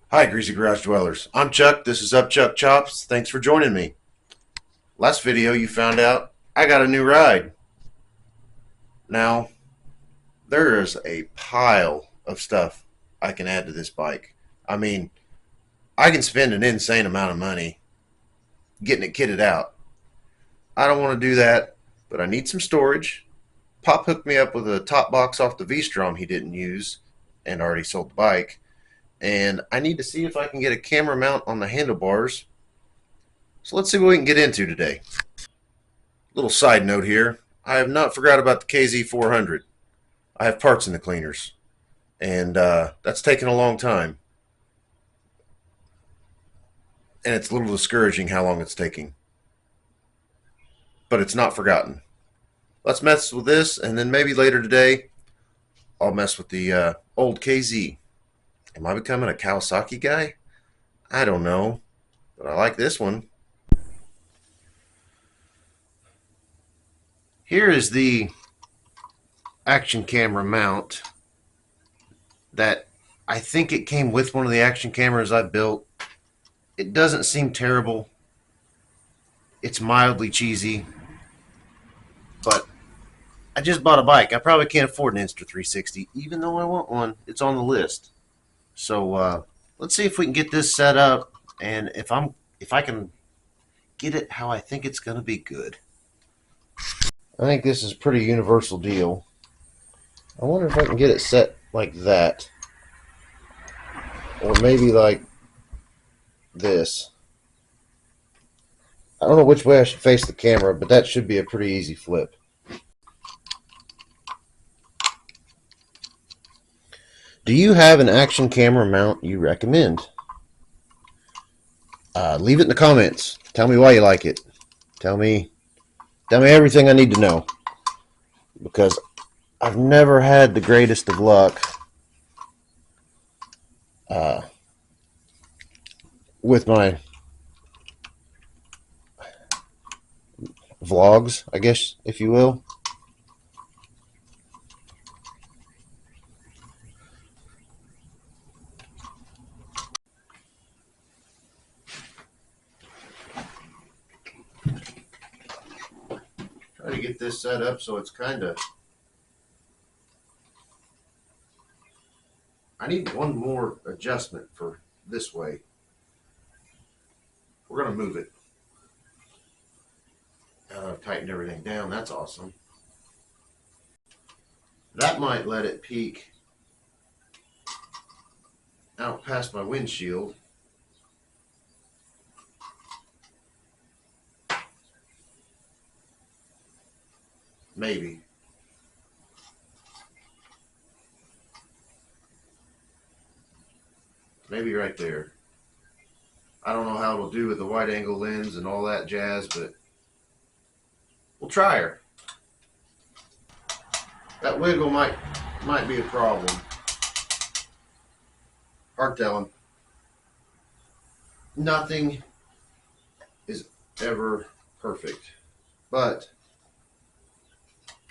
Hi, Greasy Garage Dwellers. I'm Chuck. This is Up Chuck Chops. Thanks for joining me. Last video, you found out I got a new ride. Now, there is a pile of stuff I can add to this bike. I mean, I can spend an insane amount of money getting it kitted out. I don't want to do that, but I need some storage. Pop hooked me up with a top box off the V-Strom he didn't use and already sold the bike. And I need to see if I can get a camera mount on the handlebars. So let's see what we can get into today. Little side note here. I have not forgot about the KZ400. I have parts in the cleaners. And that's taken a long time. And it's a little discouraging how long it's taking. But it's not forgotten. Let's mess with this, and then maybe later today, I'll mess with the old KZ. Am I becoming a Kawasaki guy? I don't know. But I like this one. Here is the action camera mount that I think it came with one of the action cameras I built. It doesn't seem terrible. It's mildly cheesy. But I just bought a bike. I probably can't afford an Insta360, even though I want one. It's on the list. So let's see if we can get this set up, and if I can get it how I think it's going to be good. I think this is a pretty universal deal. I wonder if I can get it set like that, or maybe like this. I don't know which way I should face the camera, but that should be a pretty easy flip. Do you have an action camera mount you recommend? Leave it in the comments. Tell me why you like it. Tell me everything I need to know, because I've never had the greatest of luck with my vlogs, I guess, if you will. Try to get this set up so it's kind of... I need one more adjustment for this way. We're going to move it. Now that I've tightened everything down, that's awesome. That might let it peek out past my windshield. Maybe. Maybe right there. I don't know how it'll do with the wide angle lens and all that jazz, but we'll try her. That wiggle might be a problem. Hard telling. Nothing is ever perfect, but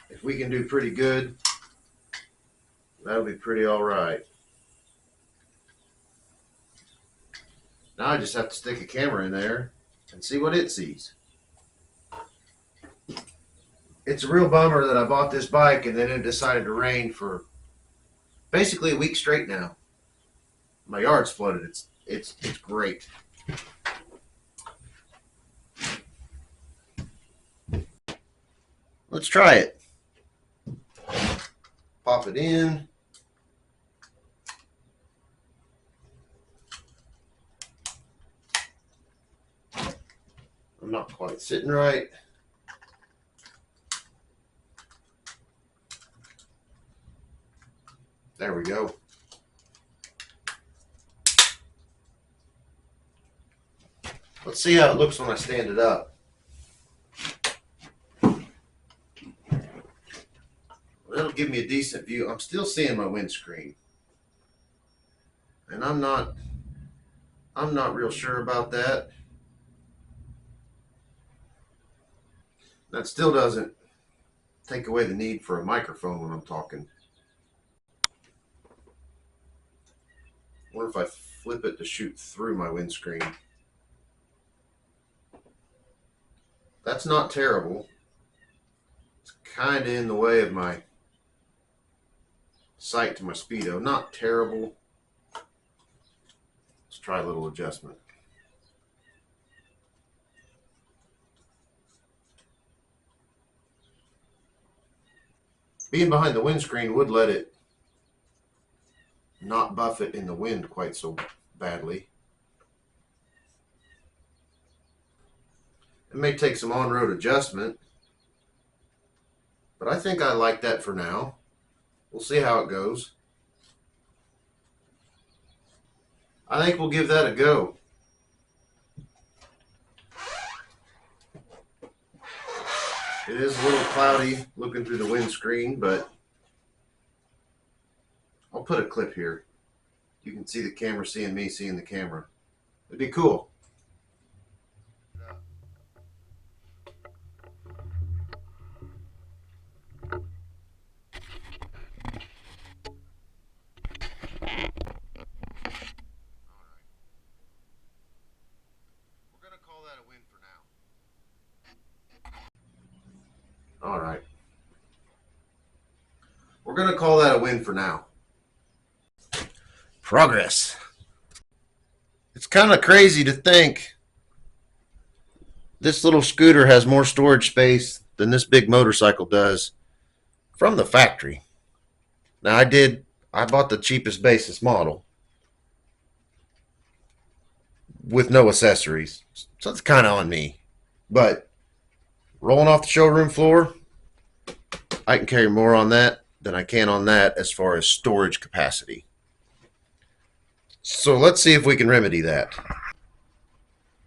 if we can do pretty good, that'll be pretty all right. Now I just have to stick a camera in there and see what it sees. It's a real bummer that I bought this bike and then it decided to rain for basically a week straight now. My yard's flooded. It's great. Let's try it. Pop it in. I'm not quite sitting right. There we go. Let's see how it looks when I stand it up. That'll give me a decent view. I'm still seeing my windscreen, and I'm not real sure about that. That still doesn't take away the need for a microphone when I'm talking. I wonder if I flip it to shoot through my windscreen. That's not terrible. It's kind of in the way of my sight to my speedo. Not terrible. Let's try a little adjustment. Being behind the windscreen would let it not buff it in the wind quite so badly. It may take some on-road adjustment, but I think I like that for now. We'll see how it goes. I think we'll give that a go. It is a little cloudy looking through the windscreen, but I'll put a clip here. You can see the camera seeing me seeing the camera. It'd be cool. All right. We're going to call that a win for now. Progress. It's kind of crazy to think this little scooter has more storage space than this big motorcycle does from the factory. Now I bought the cheapest basis model with no accessories. So it's kind of on me. But rolling off the showroom floor, I can carry more on that than I can on that as far as storage capacity. So let's see if we can remedy that.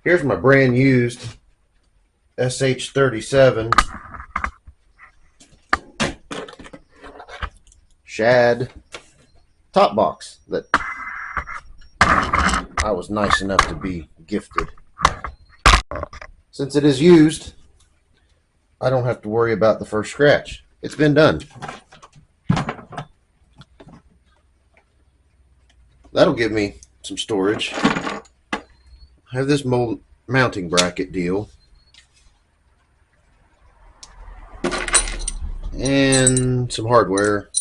Here's my brand used SH37 shad top box that I was nice enough to be gifted. Since it is used, I don't have to worry about the first scratch. It's been done. That'll give me some storage. I have this mounting bracket deal. And some hardware.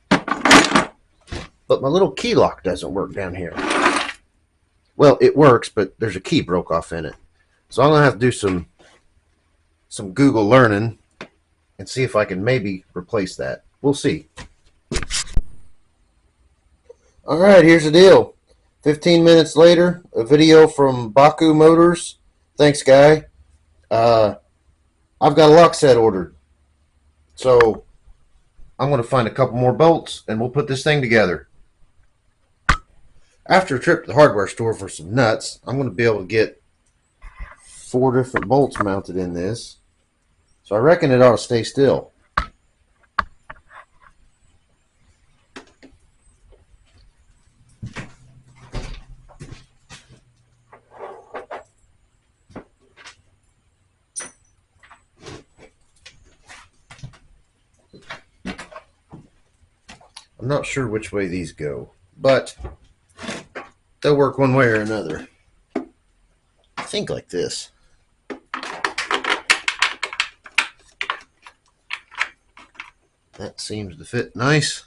But my little key lock doesn't work down here. Well, it works, but there's a key broke off in it. So I'm going to have to do some Google learning and see if I can maybe replace that. We'll see. Alright, here's the deal. 15 minutes later, a video from Baku Motors. Thanks, guy. I've got a lock set ordered. So I'm going to find a couple more bolts and we'll put this thing together. After a trip to the hardware store for some nuts, I'm going to be able to get 4 different bolts mounted in this. So I reckon it ought to stay still. I'm not sure which way these go, but they'll work one way or another. I think like this. That seems to fit nice.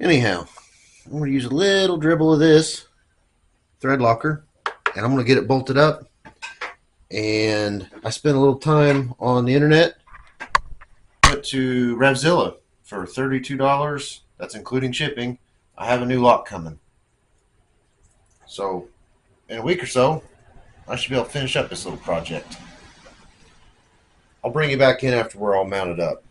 Anyhow, I'm going to use a little dribble of this thread locker and I'm going to get it bolted up. And I spent a little time on the internet. Went to Revzilla for $32. That's including shipping. I have a new lock coming. So in a week or so, I should be able to finish up this little project. I'll bring you back in after we're all mounted up.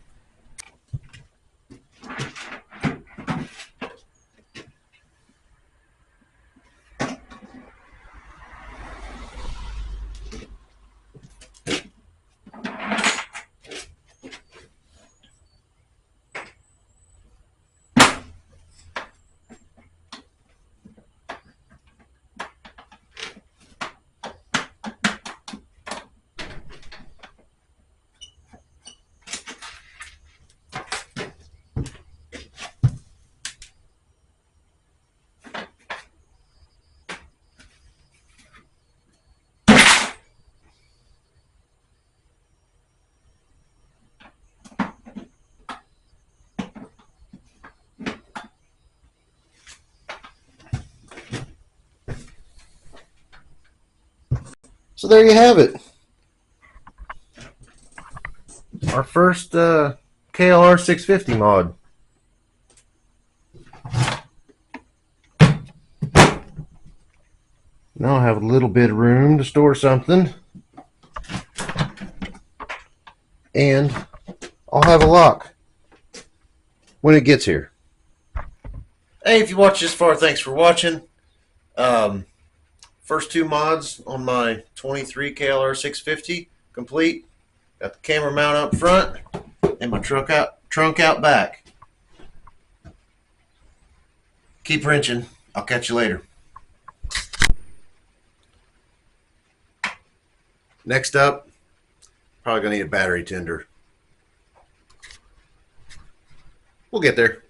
So there you have it. Our first KLR 650 mod. Now I have a little bit of room to store something. And I'll have a lock when it gets here. Hey, if you watched this far, thanks for watching. First two mods on my 23 KLR 650 complete. Got the camera mount up front and my trunk out back. Keep wrenching. I'll catch you later. Next up, probably gonna need a battery tender. We'll get there.